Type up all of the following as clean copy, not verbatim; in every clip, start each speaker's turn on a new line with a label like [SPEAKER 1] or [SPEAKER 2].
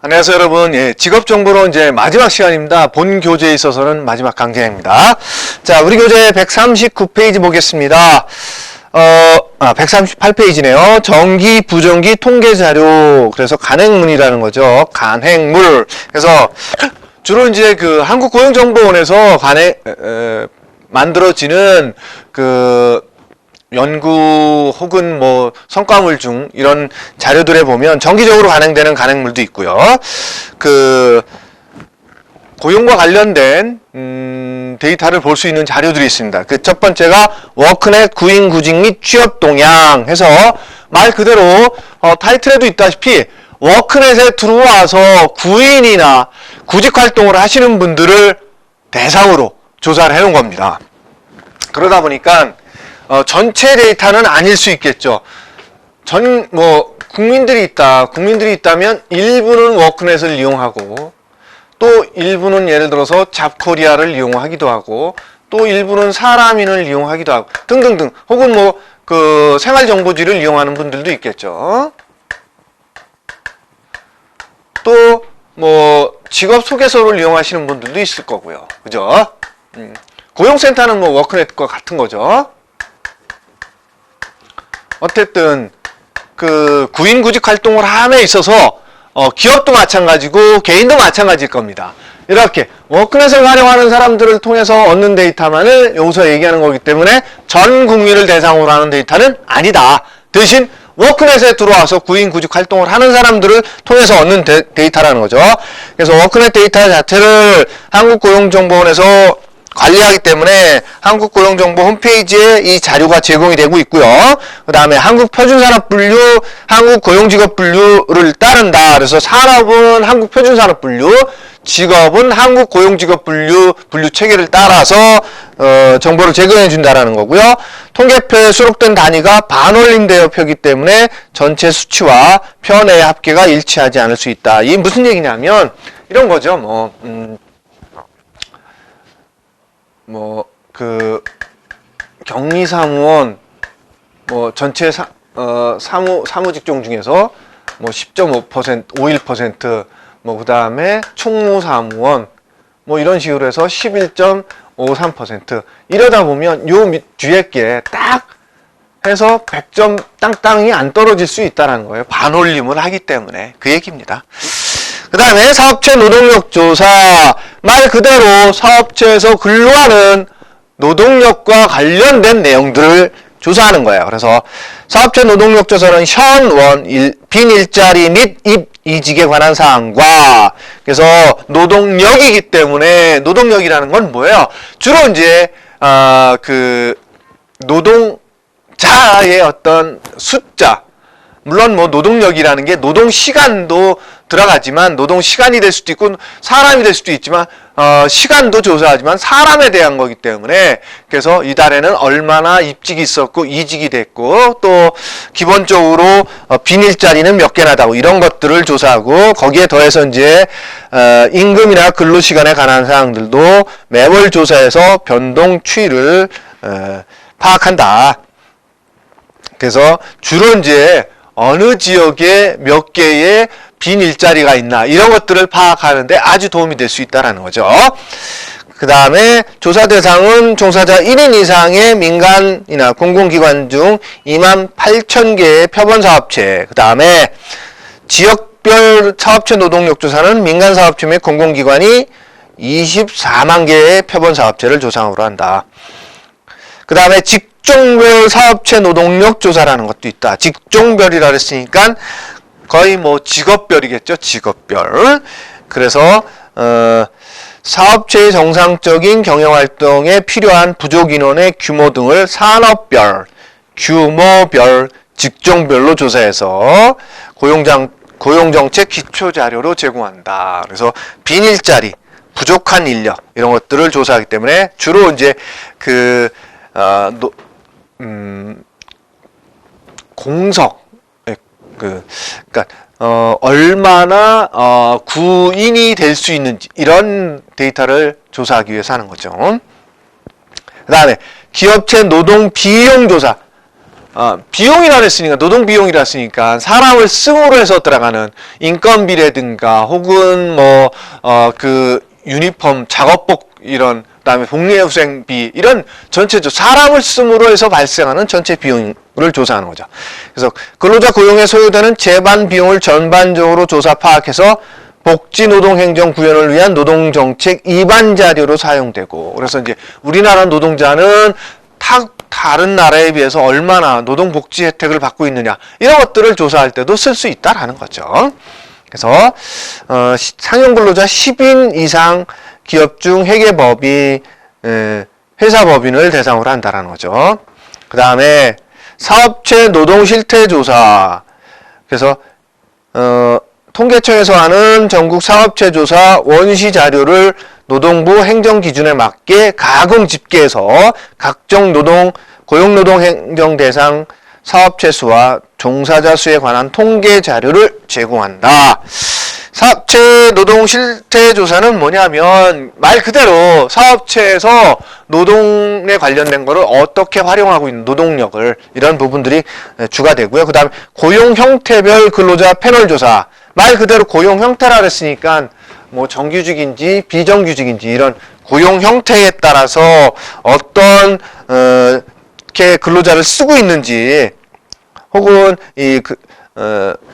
[SPEAKER 1] 안녕하세요, 여러분. 예, 직업정보론 이제 마지막 시간입니다. 본 교재에 있어서는 마지막 강좌입니다. 자, 우리 교재 139페이지 보겠습니다. 138페이지네요. 정기, 부정기 통계 자료. 그래서 간행문이라는 거죠. 간행물. 그래서 주로 이제 그 한국고용정보원에서 만들어지는 연구 혹은 뭐 성과물 중 이런 자료들에 보면 정기적으로 간행되는 간행물도 있고요. 고용과 관련된 데이터를 볼 수 있는 자료들이 있습니다. 그 첫 번째가 워크넷 구인 구직 및 취업 동향 해서 말 그대로 타이틀에도 있다시피 워크넷에 들어와서 구인이나 구직 활동을 하시는 분들을 대상으로 조사를 해놓은 겁니다. 그러다 보니까 전체 데이터는 아닐 수 있겠죠. 국민들이 있다면 일부는 워크넷을 이용하고 또 일부는 예를 들어서 잡코리아를 이용하기도 하고 또 일부는 사람인을 이용하기도 하고 등등등 혹은 생활정보지를 이용하는 분들도 있겠죠. 또 직업 소개서를 이용하시는 분들도 있을 거고요. 그죠? 고용센터는 워크넷과 같은 거죠. 어쨌든 구인 구직 활동을 함에 있어서 기업도 마찬가지고 개인도 마찬가지일 겁니다. 이렇게 워크넷을 활용하는 사람들을 통해서 얻는 데이터만을 여기서 얘기하는 거기 때문에 전 국민을 대상으로 하는 데이터는 아니다. 대신 워크넷에 들어와서 구인 구직 활동을 하는 사람들을 통해서 얻는 데이터라는 거죠. 그래서 워크넷 데이터 자체를 한국고용정보원에서 관리하기 때문에 한국고용정보 홈페이지에 이 자료가 제공이 되고 있고요. 그 다음에 한국표준산업분류, 한국고용직업분류를 따른다. 그래서 산업은 한국표준산업분류, 직업은 한국고용직업분류 체계를 따라서 정보를 제공해 준다라는 거고요. 통계표에 수록된 단위가 반올림되어표이기 때문에 전체 수치와 표 내의 합계가 일치하지 않을 수 있다. 이게 무슨 얘기냐면 이런 거죠. 격리사무원, 전체 사무직종 중에서 10.5%, 51%, 그 다음에 총무사무원, 이런 식으로 해서 11.53%. 이러다 보면 요 뒤에 게 딱 해서 100점 땅땅이 안 떨어질 수 있다는 거예요. 반올림을 하기 때문에. 그 얘기입니다. 그 다음에 사업체 노동력 조사, 말 그대로 사업체에서 근로하는 노동력과 관련된 내용들을 조사하는 거예요. 그래서 사업체 노동력 조사는 현원, 빈 일자리 및 이직에 관한 사항과 그래서 노동력이기 때문에 노동력이라는 건 뭐예요? 주로 이제 노동자의 어떤 숫자, 물론 노동력이라는 게 노동시간도 들어가지만 노동시간이 될 수도 있고 사람이 될 수도 있지만 시간도 조사하지만 사람에 대한 거기 때문에 그래서 이달에는 얼마나 입직이 있었고 이직이 됐고 또 기본적으로 빈 일자리는 몇 개나 다고 이런 것들을 조사하고 거기에 더해서 이제 임금이나 근로시간에 관한 사항들도 매월 조사해서 변동 추이를 파악한다. 그래서 주로 이제 어느 지역에 몇 개의 빈 일자리가 있나 이런 것들을 파악하는데 아주 도움이 될 수 있다는 거죠. 그 다음에 조사 대상은 종사자 1인 이상의 민간이나 공공기관 중 28,000개의 표본사업체, 그 다음에 지역별 사업체 노동력 조사는 민간사업체 및 공공기관이 24만 개의 표본사업체를 조상으로 한다. 그 다음에 직종별 사업체 노동력 조사라는 것도 있다. 직종별이라 그랬으니까 거의 직업별이겠죠. 직업별. 그래서 사업체의 정상적인 경영활동에 필요한 부족 인원의 규모 등을 산업별, 규모별, 직종별로 조사해서 고용정책 기초자료로 제공한다. 그래서 빈 일자리, 부족한 인력 이런 것들을 조사하기 때문에 주로 이제 공석 그러니까 얼마나 구인이 될 수 있는지 이런 데이터를 조사하기 위해서 하는 거죠. 그 다음에 기업체 노동 비용 조사. 비용이라 했으니까, 노동 비용이라 했으니까, 사람을 씀으로 해서 들어가는 인건비라든가, 혹은 유니폼, 작업복, 이런, 그 다음에 복리후생비, 이런 전체적 사람을 씀으로 해서 발생하는 전체 비용을 조사하는 거죠. 그래서 근로자 고용에 소요되는 재반 비용을 전반적으로 조사 파악해서 복지노동행정 구현을 위한 노동정책 입안 자료로 사용되고, 그래서 이제 우리나라 노동자는 다른 나라에 비해서 얼마나 노동복지 혜택을 받고 있느냐, 이런 것들을 조사할 때도 쓸 수 있다라는 거죠. 그래서 상용근로자 10인 이상 기업 중 회계법이 회사법인을 대상으로 한다라는 거죠. 그 다음에 사업체 노동 실태 조사. 그래서 통계청에서 하는 전국 사업체 조사 원시 자료를 노동부 행정기준에 맞게 가공 집계해서 각종 고용노동 행정 대상 사업체 수와 종사자 수에 관한 통계 자료를 제공한다. 사업체 노동 실태 조사는 뭐냐면 말 그대로 사업체에서 노동에 관련된 거를 어떻게 활용하고 있는 노동력을, 이런 부분들이 주가 되고요. 그 다음에 고용 형태별 근로자 패널 조사. 말 그대로 고용 형태라 그랬으니까 뭐 정규직인지 비정규직인지 이런 고용 형태에 따라서 어떤 이렇게 근로자를 쓰고 있는지, 혹은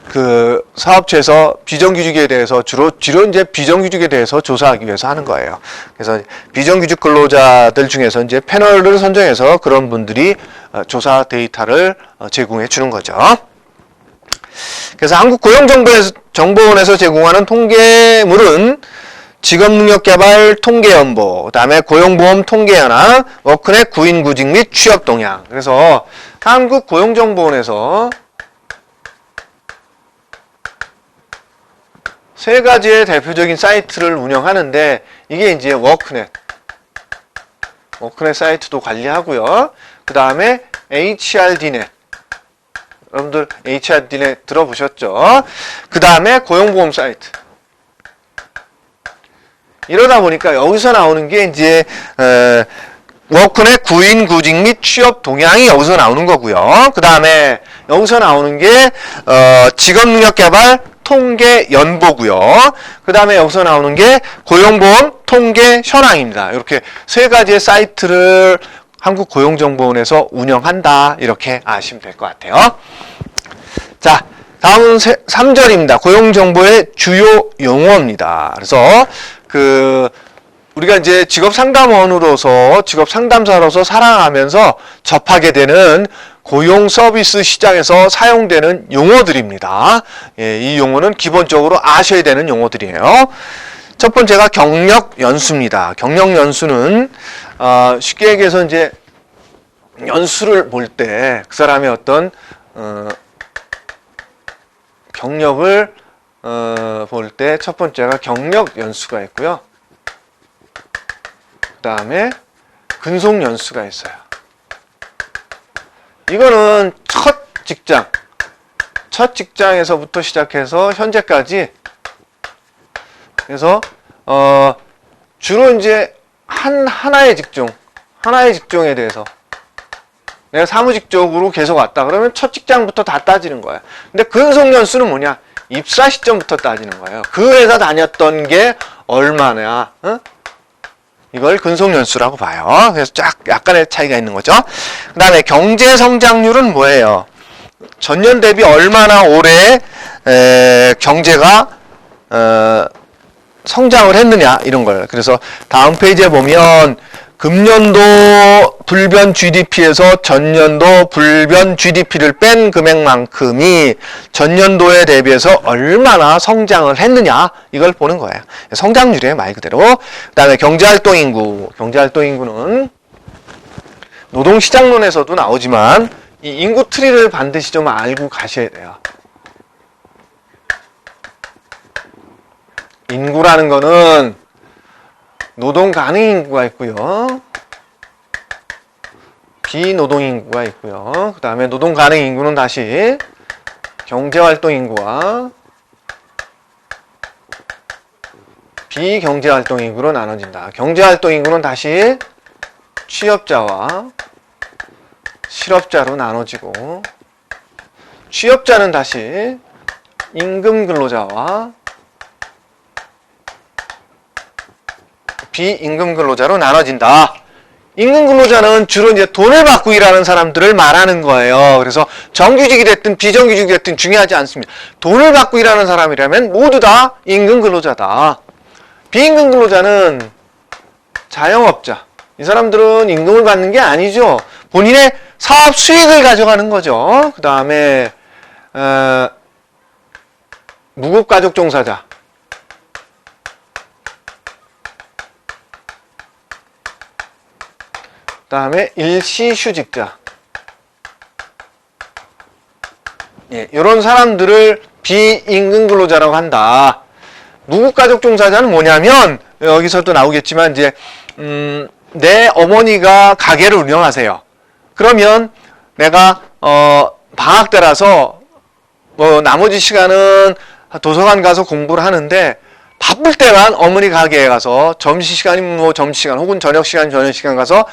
[SPEAKER 1] 그 사업체에서 비정규직에 대해서 주로 이제 비정규직에 대해서 조사하기 위해서 하는 거예요. 그래서 비정규직 근로자들 중에서 이제 패널을 선정해서 그런 분들이 조사 데이터를 제공해 주는 거죠. 그래서 한국고용정보원에서 제공하는 통계물은 직업능력개발 통계연보, 그 다음에 고용보험 통계연합, 워크넷 구인구직 및 취업동향. 그래서 한국고용정보원에서 세 가지의 대표적인 사이트를 운영하는데, 이게 이제 워크넷 사이트도 관리하고요. 그 다음에 HRDnet. 여러분들 HRDnet 들어보셨죠? 그 다음에 고용보험 사이트. 이러다 보니까 여기서 나오는 게 이제 워크넷 구인구직 및 취업 동향이 여기서 나오는 거고요. 그 다음에 여기서 나오는 게 직업능력개발 통계 연보고요. 그 다음에 여기서 나오는 게 고용보험 통계 현황입니다. 이렇게 세 가지의 사이트를 한국고용정보원에서 운영한다, 이렇게 아시면 될 것 같아요. 자, 다음은 3절입니다. 고용정보의 주요 용어입니다. 그래서 우리가 이제 직업상담원으로서, 직업상담사로서 살아가면서 접하게 되는 고용 서비스 시장에서 사용되는 용어들입니다. 예, 이 용어는 기본적으로 아셔야 되는 용어들이에요. 첫 번째가 경력연수입니다. 경력연수는 쉽게 얘기해서 이제 연수를 볼 때 그 사람의 어떤 경력을 볼 때 첫 번째가 경력연수가 있고요. 그 다음에 근속연수가 있어요. 이거는 첫 직장에서부터 시작해서 현재까지, 그래서 주로 이제 하나의 직종에 대해서 내가 사무직 쪽으로 계속 왔다 그러면 첫 직장부터 다 따지는 거야. 근데 근속연수는 뭐냐? 입사 시점부터 따지는 거예요. 그 회사 다녔던 게 얼마냐? 이걸 근속연수라고 봐요. 그래서 약간의 차이가 있는 거죠. 그 다음에 경제성장률은 뭐예요? 전년 대비 얼마나 오래 경제가 성장을 했느냐, 이런 걸. 그래서 다음 페이지에 보면 금년도 불변 GDP에서 전년도 불변 GDP를 뺀 금액만큼이 전년도에 대비해서 얼마나 성장을 했느냐, 이걸 보는 거예요. 성장률이에요, 말 그대로. 그 다음에 경제활동인구. 경제활동인구는 노동시장론에서도 나오지만 이 인구 트리를 반드시 좀 알고 가셔야 돼요. 인구라는 거는 노동 가능 인구가 있고요. 비노동 인구가 있고요. 그 다음에 노동 가능 인구는 다시 경제활동 인구와 비경제활동 인구로 나눠진다. 경제활동 인구는 다시 취업자와 실업자로 나눠지고, 취업자는 다시 임금 근로자와 비임금 근로자로 나눠진다. 임금 근로자는 주로 이제 돈을 받고 일하는 사람들을 말하는 거예요. 그래서 정규직이 됐든 비정규직이 됐든 중요하지 않습니다. 돈을 받고 일하는 사람이라면 모두 다 임금 근로자다. 비임금 근로자는 자영업자. 이 사람들은 임금을 받는 게 아니죠. 본인의 사업 수익을 가져가는 거죠. 그 다음에 무급가족 종사자. 그 다음에 일시휴직자. 예, 이런 사람들을 비임금 근로자라고 한다. 무급가족 종사자는 뭐냐면, 여기서도 나오겠지만, 이제, 내 어머니가 가게를 운영하세요. 그러면 내가, 방학 때라서, 나머지 시간은 도서관 가서 공부를 하는데, 바쁠 때만 어머니 가게에 가서 점심시간이면 뭐 점심시간 혹은 저녁시간 저녁시간 가서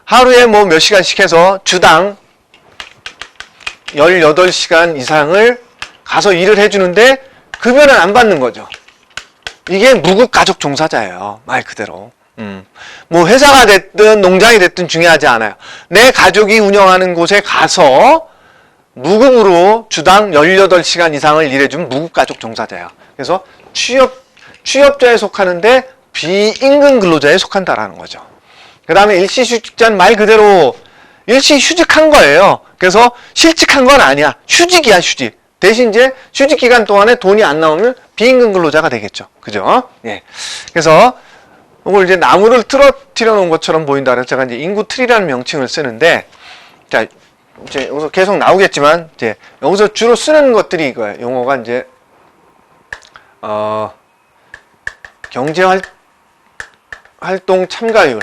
[SPEAKER 1] 하루에 뭐 몇 시간씩 해서 주당 18시간 이상을 가서 일을 해주는데 급여는 안 받는 거죠. 이게 무급가족 종사자예요. 말 그대로. 뭐 회사가 됐든 농장이 됐든 중요하지 않아요. 내 가족이 운영하는 곳에 가서 무급으로 주당 18시간 이상을 일해준 무급가족 종사자예요. 그래서 취업자에 속하는데 비임금 근로자에 속한다라는 거죠. 그 다음에 일시휴직자는 말 그대로 일시휴직한 거예요. 그래서 실직한 건 아니야. 휴직이야, 휴직. 대신 이제 휴직 기간 동안에 돈이 안 나오면 비임금 근로자가 되겠죠. 그죠? 예. 그래서 이걸 이제 나무를 틀어뜨려 놓은 것처럼 보인다. 그래서 제가 이제 인구 틀이라는 명칭을 쓰는데, 자, 이제 여기서 계속 나오겠지만, 이제 여기서 주로 쓰는 것들이 이거예요. 용어가 이제, 경제활동 참가율.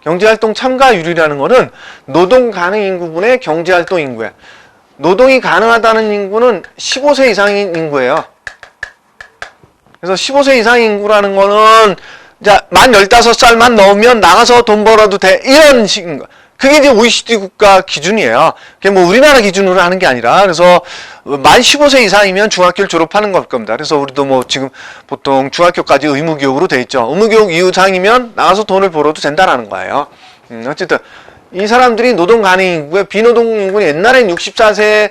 [SPEAKER 1] 경제활동 참가율이라는 거는 노동 가능 인구분의 경제활동 인구야. 노동이 가능하다는 인구는 15세 이상인 인구예요. 그래서 15세 이상 인구라는 거는 자, 만 15살만 넘으면 나가서 돈 벌어도 돼. 이런 식인 거. 그게 이제 OECD 국가 기준이에요. 그게 뭐 우리나라 기준으로 하는 게 아니라, 그래서 만 15세 이상이면 중학교를 졸업하는 걸 겁니다. 그래서 우리도 뭐 지금 보통 중학교까지 의무교육으로 돼 있죠. 의무교육 이후상이면 나가서 돈을 벌어도 된다라는 거예요. 어쨌든 이 사람들이 노동 가능 인구에 비노동 인구는 옛날엔 64세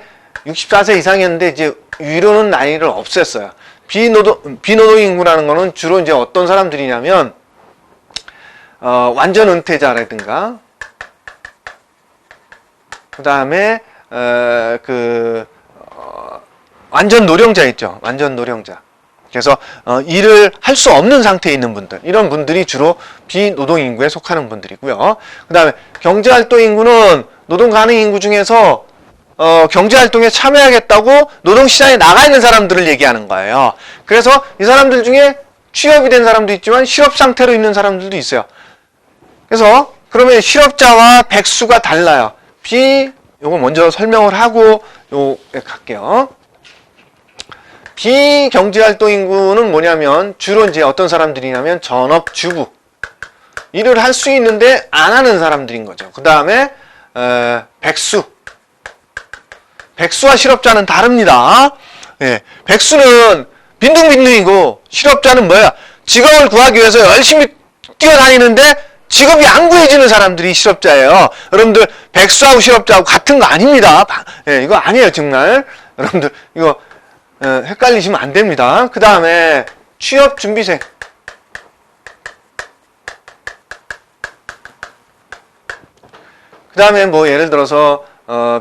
[SPEAKER 1] 이상이었는데 이제 위로는 나이를 없앴어요. 비노동 인구라는 거는 주로 이제 어떤 사람들이냐면 완전 은퇴자라든가 그 다음에 완전 노령자 있죠. 완전 노령자. 그래서 일을 할 수 없는 상태에 있는 분들, 이런 분들이 주로 비노동 인구에 속하는 분들이고요. 그 다음에 경제활동 인구는 노동 가능 인구 중에서 경제활동에 참여하겠다고 노동시장에 나가 있는 사람들을 얘기하는 거예요. 그래서 이 사람들 중에 취업이 된 사람도 있지만 실업 상태로 있는 사람들도 있어요. 그래서 그러면 실업자와 백수가 달라요. 요거 먼저 설명을 하고 요에 갈게요. 비경제활동 인구는 뭐냐면 주로 이제 어떤 사람들이냐면 전업주부. 일을 할 수 있는데 안 하는 사람들인 거죠. 그 다음에 백수. 백수와 실업자는 다릅니다. 예, 백수는 빈둥빈둥이고 실업자는 뭐야? 직업을 구하기 위해서 열심히 뛰어다니는데 직업이 안 구해지는 사람들이 실업자예요. 여러분들 백수하고 실업자하고 같은 거 아닙니다. 예, 이거 아니에요 정말. 여러분들 이거 헷갈리시면 안 됩니다. 그 다음에 취업준비생. 그 다음에 뭐 예를 들어서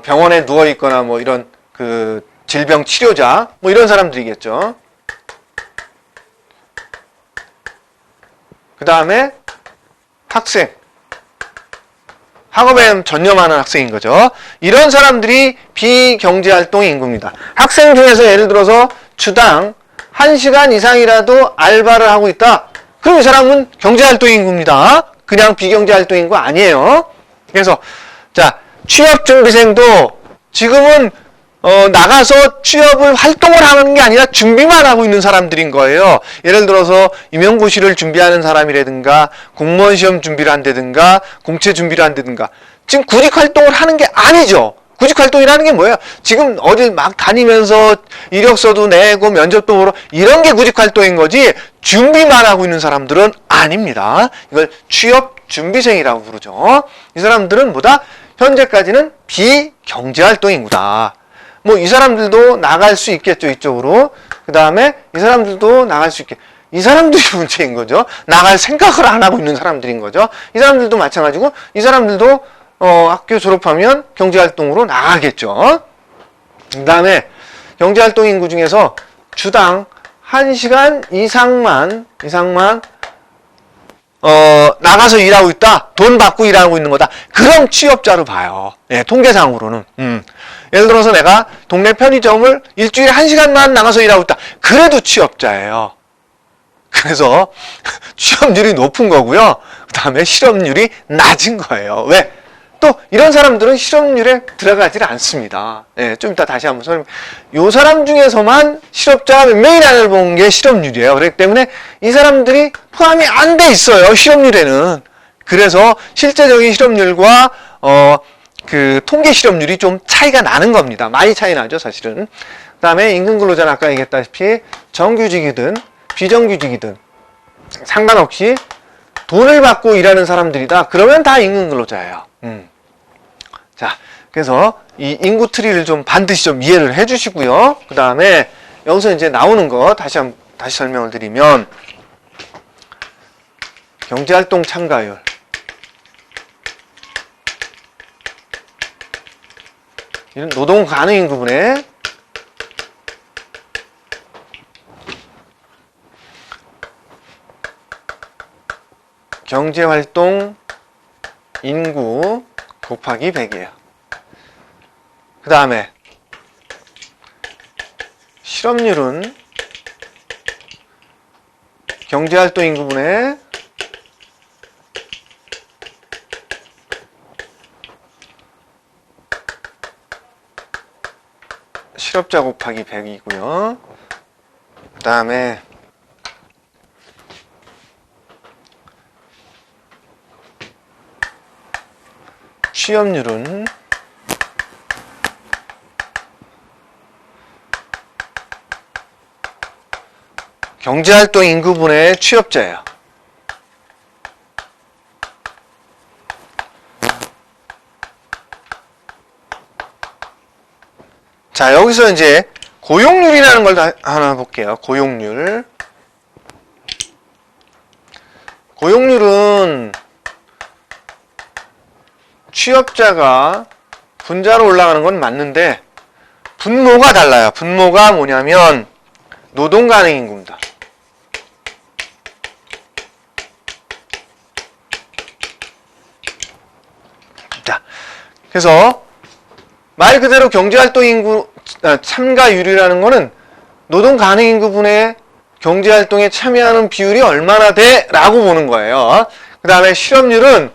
[SPEAKER 1] 병원에 누워 있거나 뭐 이런 그 질병 치료자 뭐 이런 사람들이겠죠. 그 다음에 학생. 학업에 전념하는 학생인 거죠. 이런 사람들이 비경제활동 인구입니다. 학생 중에서 예를 들어서 주당 1시간 이상이라도 알바를 하고 있다. 그럼 이 사람은 경제활동 인구입니다. 그냥 비경제활동 인구 아니에요. 그래서 자, 취업준비생도 지금은 나가서 취업을 활동을 하는 게 아니라 준비만 하고 있는 사람들인 거예요. 예를 들어서 임용고시를 준비하는 사람이라든가 공무원 시험 준비를 한다든가 공채 준비를 한다든가 지금 구직 활동을 하는 게 아니죠. 구직 활동이라는 게 뭐예요? 지금 어딜 막 다니면서 이력서도 내고 면접도 보러 이런 게 구직 활동인 거지 준비만 하고 있는 사람들은 아닙니다. 이걸 취업 준비생이라고 부르죠. 이 사람들은 뭐다? 현재까지는 비경제 활동인구다. 뭐 이 사람들도 나갈 수 있겠죠, 이쪽으로. 그 다음에 이 사람들도 나갈 수 있게. 이 사람들이 문제인 거죠. 나갈 생각을 안 하고 있는 사람들인 거죠. 이 사람들도 마찬가지고 이 사람들도 학교 졸업하면 경제활동으로 나가겠죠. 그 다음에 경제활동 인구 중에서 주당 1시간 이상만 나가서 일하고 있다. 돈 받고 일하고 있는 거다. 그럼 취업자로 봐요. 예, 통계상으로는. 예를 들어서 내가 동네 편의점을 일주일에 1시간만 나가서 일하고 있다. 그래도 취업자예요. 그래서 취업률이 높은 거고요. 그 다음에 실업률이 낮은 거예요. 왜? 또 이런 사람들은 실업률에 들어가질 않습니다. 예, 좀 이따 다시 한번 설명. 요 사람 중에서만 실업자가 몇 명이라는 본 게 실업률이에요. 그렇기 때문에 이 사람들이 포함이 안 돼 있어요. 실업률에는. 그래서 실제적인 실업률과 그 통계 실업률이 좀 차이가 나는 겁니다. 많이 차이 나죠, 사실은. 그 다음에 임금 근로자는 아까 얘기했다시피 정규직이든 비정규직이든 상관없이 돈을 받고 일하는 사람들이다. 그러면 다 임금 근로자예요. 자, 그래서 이 인구 트리를 좀 반드시 좀 이해를 해 주시고요. 그 다음에 여기서 이제 나오는 거 다시 설명을 드리면 경제활동 참가율. 이런 노동 가능 인구분의 경제활동 인구 곱하기 100이에요. 그 다음에 실업률은 경제활동 인구분의 실업자 곱하기 100이고요. 그 다음에 취업률은 경제활동 인구분의 취업자예요. 자, 여기서 이제 고용률이라는 걸 하나 볼게요. 고용률. 고용률은 취업자가 분자로 올라가는 건 맞는데 분모가 달라요. 분모가 뭐냐면 노동 가능 인구입니다. 자, 그래서 말 그대로 경제활동 인구 참가율이라는 거는 노동 가능 인구분의 경제활동에 참여하는 비율이 얼마나 돼? 라고 보는 거예요. 그 다음에 실업률은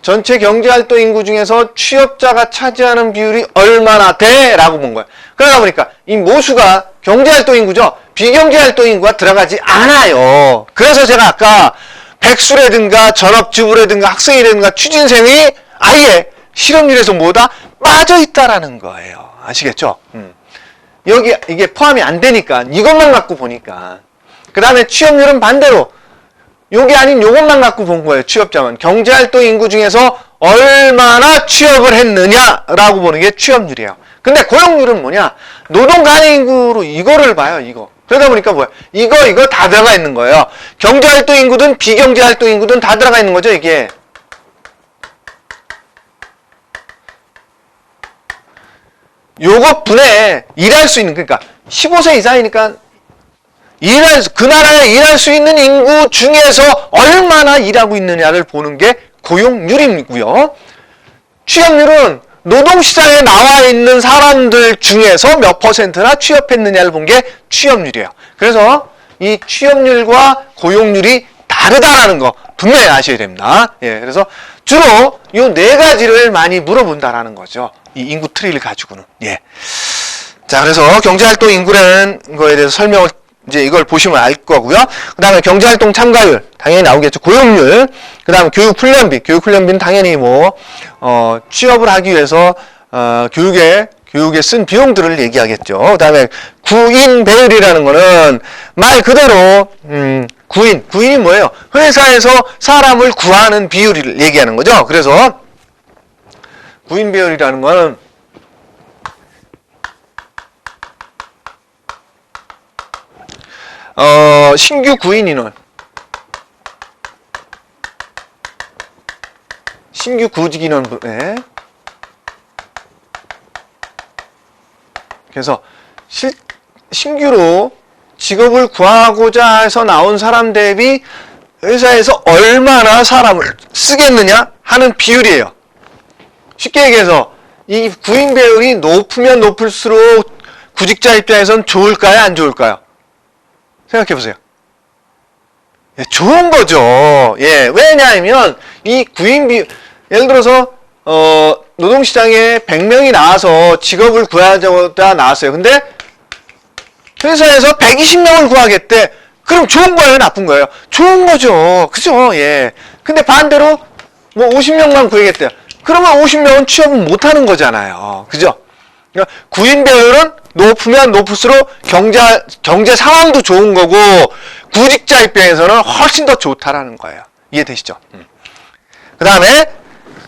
[SPEAKER 1] 전체 경제활동 인구 중에서 취업자가 차지하는 비율이 얼마나 돼? 라고 본 거예요. 그러다 보니까 이 모수가 경제활동 인구죠. 비경제활동 인구가 들어가지 않아요. 그래서 제가 아까 백수라든가 전업주부라든가 학생이라든가 취준생이 아예 실업률에서 뭐다? 빠져 있다라는 거예요. 아시겠죠? 여기 이게 포함이 안 되니까 이것만 갖고 보니까. 그 다음에 취업률은 반대로 요게 아닌 요것만 갖고 본 거예요. 취업자만. 경제활동 인구 중에서 얼마나 취업을 했느냐라고 보는 게 취업률이에요. 근데 고용률은 뭐냐? 노동 가능 인구로 이거를 봐요. 이거. 그러다 보니까 뭐야? 이거 다 들어가 있는 거예요. 경제활동 인구든 비경제활동 인구든 다 들어가 있는 거죠. 이게. 요것 분에 일할 수 있는, 그러니까 15세 이상이니까 그 나라에 일할 수 있는 인구 중에서 얼마나 일하고 있느냐를 보는 게 고용률이고요. 취업률은 노동시장에 나와 있는 사람들 중에서 몇 퍼센트나 취업했느냐를 본 게 취업률이에요. 그래서 이 취업률과 고용률이 다르다라는 거 분명히 아셔야 됩니다. 예, 그래서 주로 이 네 가지를 많이 물어본다라는 거죠. 이 인구 트리를 가지고는. 예. 자, 그래서 경제활동 인구라는 거에 대해서 설명을 이제 이걸 보시면 알 거고요. 그 다음에 경제활동 참가율, 당연히 나오겠죠. 고용률, 그 다음에 교육훈련비, 교육훈련비는 당연히 취업을 하기 위해서, 교육에 쓴 비용들을 얘기하겠죠. 그 다음에 구인 배율이라는 거는 말 그대로, 구인이 뭐예요? 회사에서 사람을 구하는 비율을 얘기하는 거죠. 그래서 구인 배율이라는 거는 신규 구인 인원, 신규 구직 인원분에 그래서 신규로 직업을 구하고자 해서 나온 사람 대비 회사에서 얼마나 사람을 쓰겠느냐 하는 비율이에요. 쉽게 얘기해서 이 구인 배율이 높으면 높을수록 구직자 입장에선 좋을까요? 안 좋을까요? 생각해 보세요. 예, 좋은 거죠. 예, 왜냐하면 이 구인 비율, 예를 들어서 노동시장에 100명이 나와서 직업을 구하자고 나왔어요. 근데 회사에서 120명을 구하겠대. 그럼 좋은 거예요? 나쁜 거예요? 좋은 거죠. 그죠? 예. 근데 반대로 50명만 구하겠대요. 그러면 50명은 취업은 못 하는 거잖아요. 그죠? 그러니까 구인 배율은 높으면 높을수록 경제 상황도 좋은 거고 구직자 입장에서는 훨씬 더 좋다라는 거예요. 이해되시죠? 그 다음에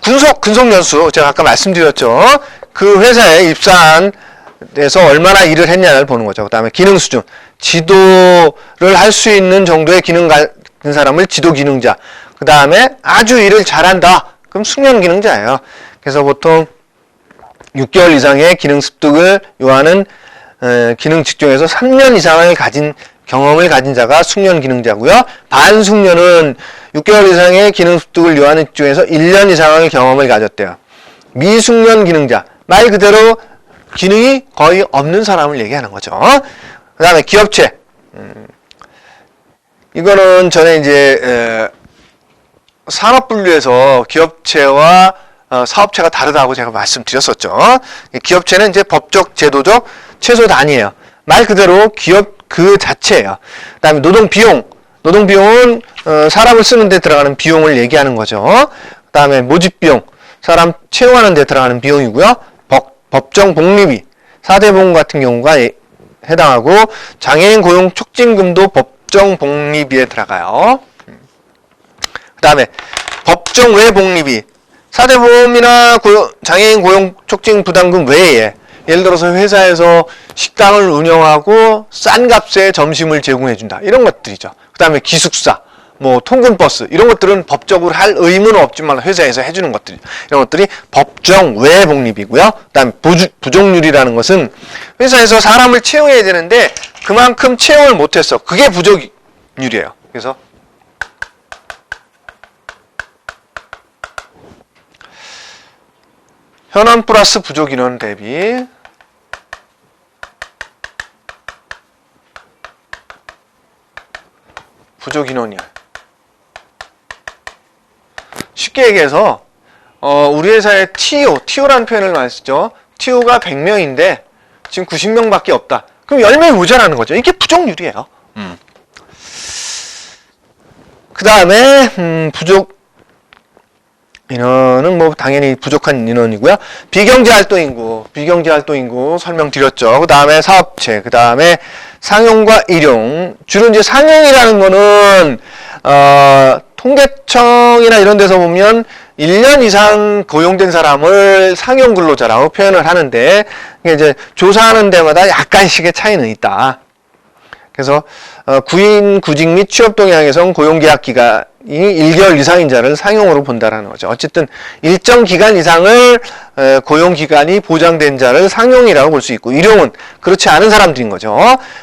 [SPEAKER 1] 근속 연수, 제가 아까 말씀드렸죠. 그 회사에 입사한 데서 얼마나 일을 했냐를 보는 거죠. 그 다음에 기능 수준, 지도를 할 수 있는 정도의 기능 가진 사람을 지도 기능자. 그 다음에 아주 일을 잘한다. 그럼 숙련 기능자예요. 그래서 보통 6개월 이상의 기능 습득을 요하는 기능 직종에서 3년 이상을 경험을 가진 자가 숙련 기능자고요. 반숙련은 6개월 이상의 기능 습득을 요하는 직종에서 1년 이상의 경험을 가졌대요. 미숙련 기능자, 말 그대로 기능이 거의 없는 사람을 얘기하는 거죠. 그 다음에 기업체. 이거는 전에 이제 산업분류에서 기업체와 사업체가 다르다고 제가 말씀드렸었죠. 기업체는 이제 법적, 제도적 최소 단위예요. 말 그대로 기업 그 자체예요. 그 다음에 노동비용. 노동비용은 사람을 쓰는 데 들어가는 비용을 얘기하는 거죠. 그 다음에 모집비용. 사람 채용하는 데 들어가는 비용이고요. 법정 복리비. 4대 보험 같은 경우가 해당하고 장애인 고용 촉진금도 법정 복리비에 들어가요. 그 다음에 법정 외 복리비. 4대 보험이나 장애인 고용 촉진 부담금 외에 예를 들어서 회사에서 식당을 운영하고 싼 값에 점심을 제공해준다. 이런 것들이죠. 그 다음에 기숙사, 통근버스 이런 것들은 법적으로 할 의무는 없지만 회사에서 해주는 것들 이런 것들이 법정 외 복리비고요. 그 다음에 부족률이라는 것은 회사에서 사람을 채용해야 되는데 그만큼 채용을 못했어. 그게 부족률이에요. 그래서 현원 플러스 부족 인원 대비 부족 인원이야. 쉽게 얘기해서 우리 회사에 TO라는 표현을 많이 쓰죠. TO가 100명인데 지금 90명밖에 없다. 그럼 10명이 모자라는 거죠. 이게 부족률이에요. 그 다음에 부족 인원은 당연히 부족한 인원이고요. 비경제활동 인구 설명드렸죠. 그 다음에 사업체, 그 다음에 상용과 일용. 주로 이제 상용이라는 거는 통계청이나 이런 데서 보면 1년 이상 고용된 사람을 상용 근로자라고 표현을 하는데 이게 이제 조사하는 데마다 약간씩의 차이는 있다. 그래서 구인, 구직 및 취업 동향에선 고용계약 기간이 1개월 이상인 자를 상용으로 본다라는 거죠. 어쨌든 일정 기간 이상을 고용기간이 보장된 자를 상용이라고 볼 수 있고, 일용은 그렇지 않은 사람들인 거죠.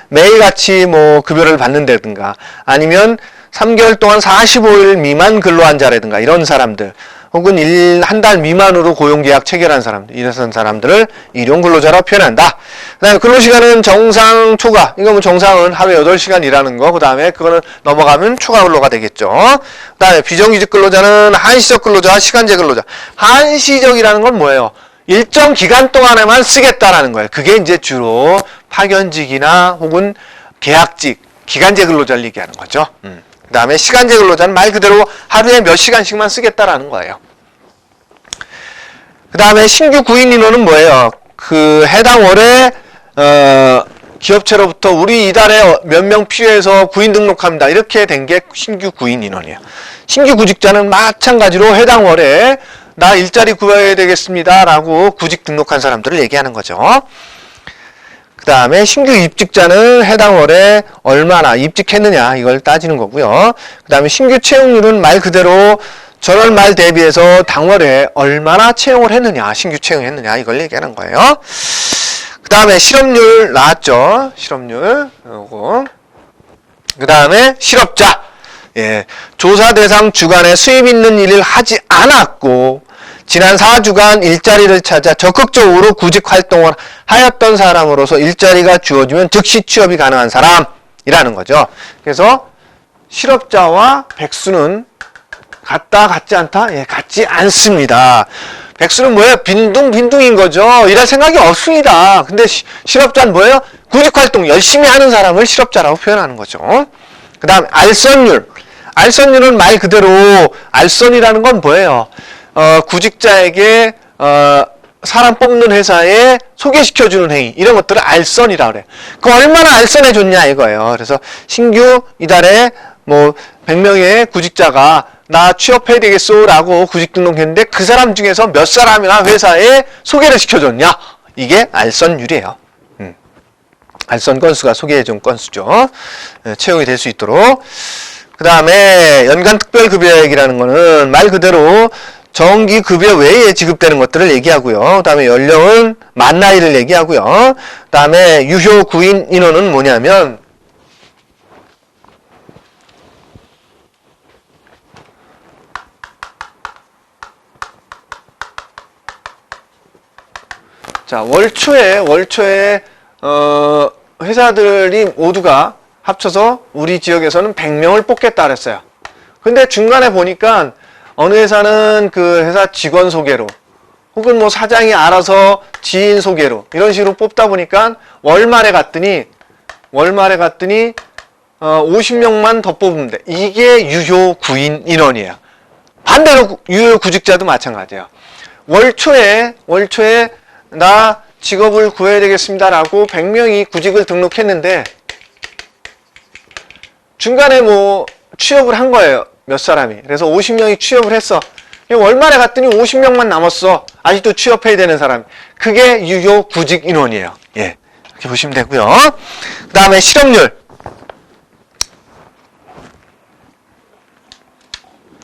[SPEAKER 1] 매일같이 급여를 받는다든가 아니면 3개월 동안 45일 미만 근로한 자라든가 이런 사람들, 혹은 한 달 미만으로 고용계약 체결한 사람들, 이런 사람들을 일용 근로자라고 표현한다. 그 다음에 근로시간은 정상 초과, 이거 정상은 하루에 8시간 일하는 거, 그 다음에 그거는 넘어가면 초과 근로가 되겠죠. 그 다음에 비정규직 근로자는 한시적 근로자, 시간제 근로자. 한시적이라는 건 뭐예요? 일정 기간 동안에만 쓰겠다라는 거예요. 그게 이제 주로 파견직이나 혹은 계약직, 기간제 근로자를 얘기하는 거죠. 그 다음에 시간제 근로자는 말 그대로 하루에 몇 시간씩만 쓰겠다라는 거예요. 그 다음에 신규 구인 인원은 뭐예요? 그 해당 월에 기업체로부터 우리 이달에 몇 명 필요해서 구인 등록합니다. 이렇게 된 게 신규 구인 인원이에요. 신규 구직자는 마찬가지로 해당 월에 나 일자리 구해야 되겠습니다. 라고 구직 등록한 사람들을 얘기하는 거죠. 그 다음에 신규 입직자는 해당 월에 얼마나 입직했느냐 이걸 따지는 거고요. 그 다음에 신규 채용률은 말 그대로 전월 말 대비해서 당월에 얼마나 채용을 했느냐, 신규 채용했느냐 이걸 얘기하는 거예요. 그 다음에 실업률 나왔죠. 실업률. 요거. 그 다음에 실업자. 예. 조사 대상 주간에 수입 있는 일을 하지 않았고 지난 4주간 일자리를 찾아 적극적으로 구직 활동을 하였던 사람으로서 일자리가 주어지면 즉시 취업이 가능한 사람이라는 거죠. 그래서 실업자와 백수는 같다, 같지 않다? 예, 같지 않습니다. 백수는 뭐예요? 빈둥빈둥인 거죠. 일할 생각이 없습니다. 근데 실업자는 뭐예요? 구직활동 열심히 하는 사람을 실업자라고 표현하는 거죠. 그 다음에 알선율. 알선율은 말 그대로 알선이라는 건 뭐예요? 구직자에게 사람 뽑는 회사에 소개시켜주는 행위 이런 것들을 알선이라고 그래요. 그 얼마나 알선해줬냐 이거예요. 그래서 신규 이달에 뭐 100명의 구직자가 나 취업해야 되겠소 라고 구직 등록했는데 그 사람 중에서 몇 사람이나 회사에 소개를 시켜줬냐 이게 알선율이에요. 알선 건수가 소개해준 건수죠. 채용이 될 수 있도록. 그 다음에 연간특별급여액이라는 거는 말 그대로 정기급여 외에 지급되는 것들을 얘기하고요. 그 다음에 연령은 만 나이를 얘기하고요. 그 다음에 유효 구인 인원은 뭐냐면 자, 월초에 회사들이 모두가 합쳐서 우리 지역에서는 100명을 뽑겠다 그랬어요. 근데 중간에 보니까 어느 회사는 그 회사 직원 소개로 혹은 뭐 사장이 알아서 지인 소개로 이런 식으로 뽑다 보니까 월말에 갔더니 50명만 더 뽑으면 돼. 이게 유효 구인 인원이에요. 반대로 유효 구직자도 마찬가지예요. 월초에 나 직업을 구해야 되겠습니다라고 100명이 구직을 등록했는데 중간에 뭐 취업을 한 거예요. 몇 사람이. 그래서 50명이 취업을 했어. 월말에 갔더니 50명만 남았어. 아직도 취업해야 되는 사람. 그게 유효 구직 인원이에요. 예. 이렇게 보시면 되고요. 그 다음에 실업률.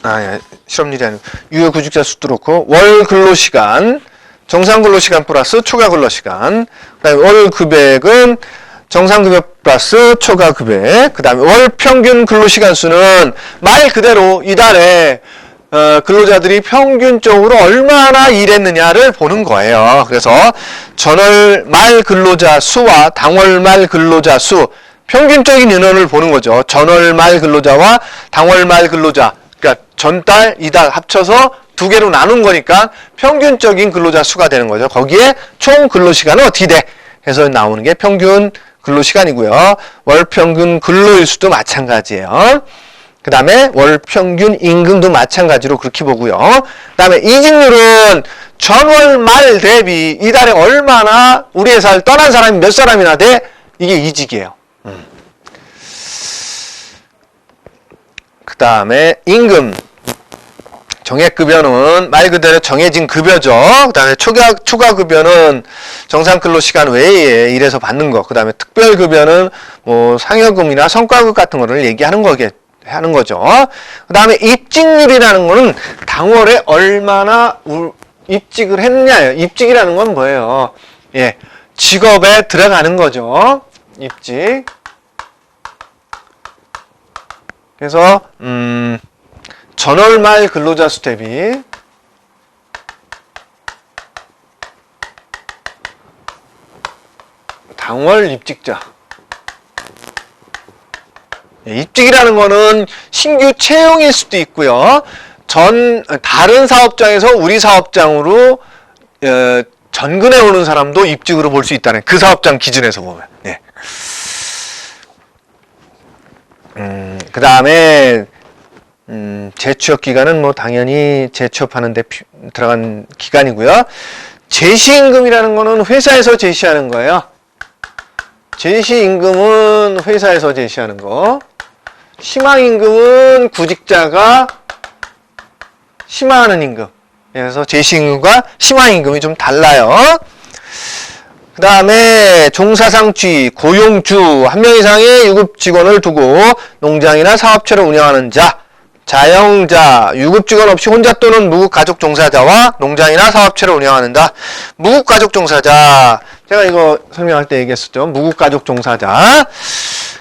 [SPEAKER 1] 예. 실업률이 아니고 유효 구직자 수도 그렇고 월 근로시간 정상 근로시간 플러스 초과 근로시간. 그 다음에 월 금액은 정상급여 플러스 초과급여. 그 다음에 월 평균 근로시간 수는 말 그대로 이달에 근로자들이 평균적으로 얼마나 일했느냐를 보는 거예요. 그래서 전월 말 근로자 수와 당월 말 근로자 수, 평균적인 인원을 보는 거죠. 전월 말 근로자와 당월 말 근로자, 그러니까 전달, 이달 합쳐서 두 개로 나눈 거니까 평균적인 근로자 수가 되는 거죠. 거기에 총 근로시간은 어떻게 돼? 해서 나오는 게 평균 근로시간이고요. 월평균 근로일수도 마찬가지예요. 그 다음에 월평균 임금도 마찬가지로 그렇게 보고요. 그 다음에 이직률은 전월 말 대비 이달에 얼마나 우리 회사를 떠난 사람이 몇 사람이나 돼? 이게 이직이에요. 그 다음에 임금. 정액급여는 말 그대로 정해진 급여죠. 그 다음에 초과급여는 정상근로시간 외에 일해서 받는 거. 그 다음에 특별급여는 뭐 상여금이나 성과급 같은 거를 얘기하는 하는 거죠. 그 다음에 입직률이라는 거는 당월에 얼마나 입직을 했느냐예요. 입직이라는 건 뭐예요? 예, 직업에 들어가는 거죠. 입직. 그래서 전월 말 근로자 수 대비 당월 입직자. 입직이라는 거는 신규 채용일 수도 있고요. 다른 사업장에서 우리 사업장으로 전근에 오는 사람도 입직으로 볼 수 있다는 그 사업장 기준에서 보면. 예. 그 다음에 재취업 기간은 뭐 당연히 재취업하는데 들어간 기간이고요. 제시임금이라는 거는 회사에서 제시하는 거예요. 제시임금은 회사에서 제시하는 거. 심화임금은 구직자가 심화하는 임금. 그래서 제시임금과 심화임금이 좀 달라요. 그 다음에 종사상취, 고용주, 한 명 이상의 유급 직원을 두고 농장이나 사업체를 운영하는 자, 자영자, 유급 직원 없이 혼자 또는 무급 가족 종사자와 농장이나 사업체를 운영하는 자. 무급 가족 종사자, 제가 이거 설명할 때 얘기했었죠. 무급 가족 종사자.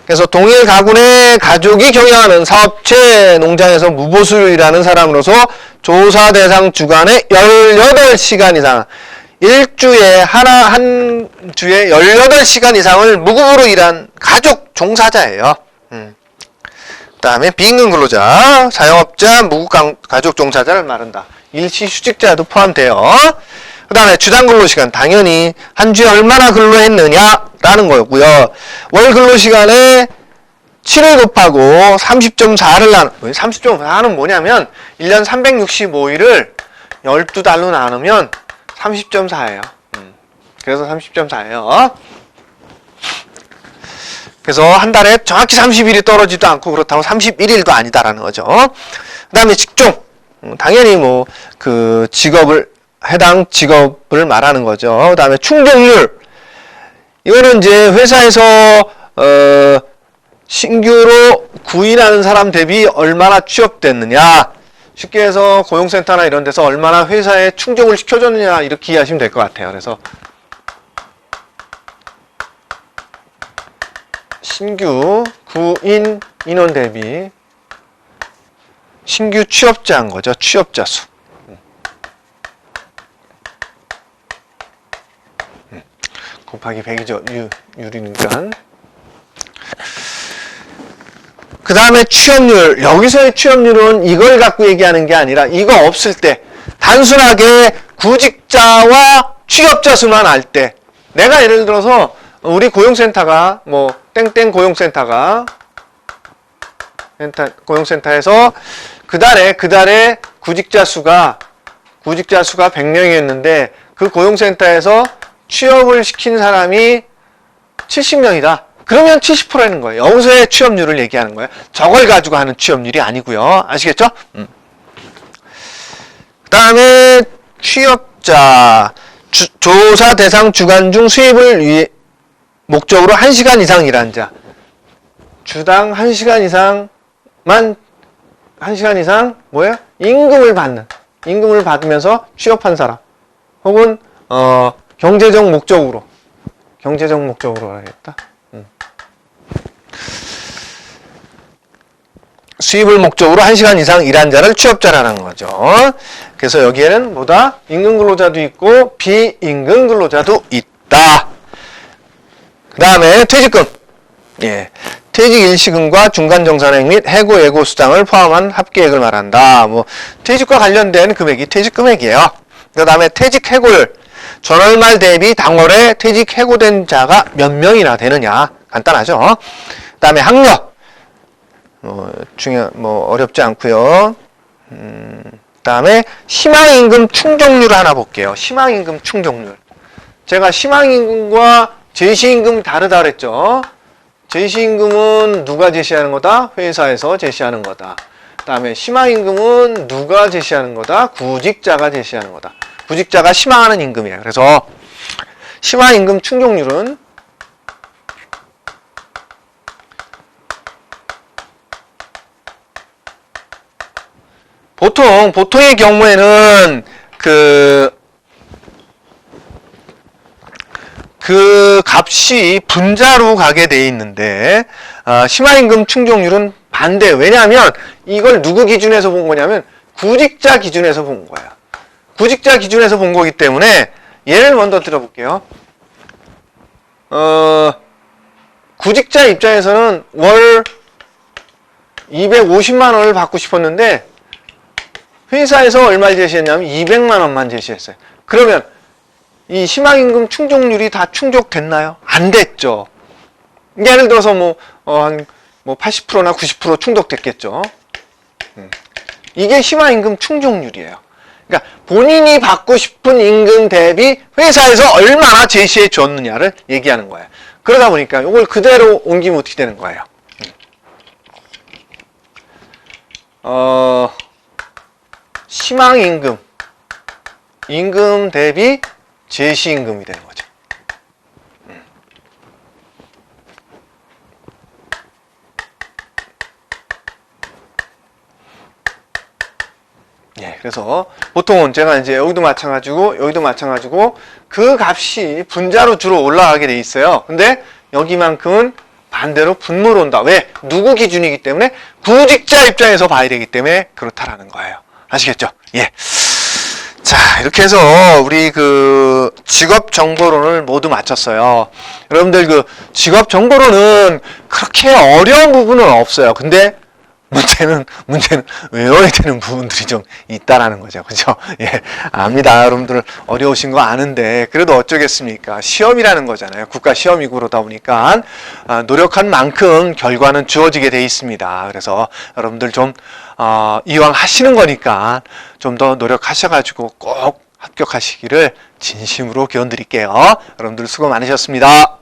[SPEAKER 1] 그래서 동일 가구 내 가족이 경영하는 사업체, 농장에서 무보수를 일하는 사람으로서 조사 대상 주간에 18시간 이상, 일주에 한 주에 18시간 이상을 무급으로 일한 가족 종사자예요. 그 다음에 비임금 근로자, 자영업자, 무급 가족 종사자를 말한다. 일시 휴직자도 포함돼요. 그 다음에 주당 근로시간, 당연히 한 주에 얼마나 근로했느냐라는 거였고요. 월 근로시간에 7을 곱하고 30.4를 나누, 30.4는 뭐냐면 1년 365일을 12달로 나누면 30.4예요. 그래서 30.4예요. 그래서 한 달에 정확히 30일이 떨어지도 않고 그렇다고 31일도 아니다라는 거죠. 그 다음에 직종. 당연히 뭐 그 직업을 해당 직업을 말하는 거죠. 그 다음에 충족률. 이거는 이제 회사에서 신규로 구인하는 사람 대비 얼마나 취업됐느냐. 쉽게 해서 고용센터나 이런 데서 얼마나 회사에 충족을 시켜줬느냐 이렇게 이해하시면 될 것 같아요. 그래서 신규 구인 인원 대비 신규 취업자인 거죠. 취업자 수. 곱하기 100이죠. 유리니까. 그 다음에 취업률. 여기서의 취업률은 이걸 갖고 얘기하는 게 아니라 이거 없을 때 단순하게 구직자와 취업자 수만 알 때 내가 예를 들어서 우리 고용센터가 뭐 땡땡 고용센터가 고용센터에서 그달에 구직자 수가 100명이었는데 그 고용센터에서 취업을 시킨 사람이 70명이다. 그러면 70%라는 거예요. 여기서의 취업률을 얘기하는 거예요. 저걸 가지고 하는 취업률이 아니고요. 아시겠죠? 그 다음에 취업자, 조사 대상 주간 중 수입을 목적으로 1시간 이상 일한 자. 주당 1시간 이상 뭐예요? 임금을 받으면서 취업한 사람. 혹은 경제적 목적으로 하겠다. 수입을 목적으로 1시간 이상 일한 자를 취업자라는 거죠. 그래서 여기에는 뭐다? 임금 근로자도 있고 비임금 근로자도 있다. 그 다음에 퇴직금. 예. 퇴직 일시금과 중간정산액 및 해고 예고 수당을 포함한 합계액을 말한다. 뭐 퇴직과 관련된 금액이 퇴직금액이에요. 그 다음에 퇴직 해고율. 전월말 대비 당월에 퇴직 해고된 자가 몇 명이나 되느냐. 간단하죠. 그 다음에 학력. 어렵지 않고요. 그 다음에 희망임금 충족률 하나 볼게요. 희망임금 충족률. 제가 희망임금과 제시임금 다르다 그랬죠. 제시임금은 누가 제시하는 거다? 회사에서 제시하는 거다. 그 다음에 희망임금은 누가 제시하는 거다? 구직자가 제시하는 거다. 구직자가 희망하는 임금이에요. 그래서 희망임금 충족률은 보통의 경우에는 그 값이 분자로 가게 돼 있는데 심화임금 충족률은 반대. 왜냐하면 이걸 누구 기준에서 본 거냐면 구직자 기준에서 본 거야. 구직자 기준에서 본 거기 때문에 예를 먼저 들어볼게요. 구직자 입장에서는 월 250만 원을 받고 싶었는데 회사에서 얼마를 제시했냐면 200만 원만 제시했어요. 그러면 이 희망임금 충족률이 다 충족됐나요? 안 됐죠. 예를 들어서 한 80%나 90% 충족됐겠죠. 이게 희망임금 충족률이에요. 그러니까 본인이 받고 싶은 임금 대비 회사에서 얼마나 제시해 줬느냐를 얘기하는 거예요. 그러다 보니까 이걸 그대로 옮기면 어떻게 되는 거예요? 희망임금, 임금 대비 제시임금이 되는 거죠. 예, 그래서 보통은 제가 이제 여기도 마찬가지고 그 값이 분자로 주로 올라가게 돼 있어요. 근데 여기만큼은 반대로 분모로 온다. 왜? 누구 기준이기 때문에 구직자 입장에서 봐야 되기 때문에 그렇다라는 거예요. 아시겠죠? 예. 자, 이렇게 해서 우리 그 직업 정보론을 모두 마쳤어요. 여러분들 그 직업 정보론은 그렇게 어려운 부분은 없어요. 근데 문제는 외워야 되는 부분들이 좀 있다라는 거죠. 그죠? 예. 압니다. 여러분들 어려우신 거 아는데, 그래도 어쩌겠습니까? 시험이라는 거잖아요. 국가 시험이고 그러다 보니까, 노력한 만큼 결과는 주어지게 돼 있습니다. 그래서 여러분들 좀, 이왕 하시는 거니까 좀 더 노력하셔가지고 꼭 합격하시기를 진심으로 기원 드릴게요. 여러분들 수고 많으셨습니다.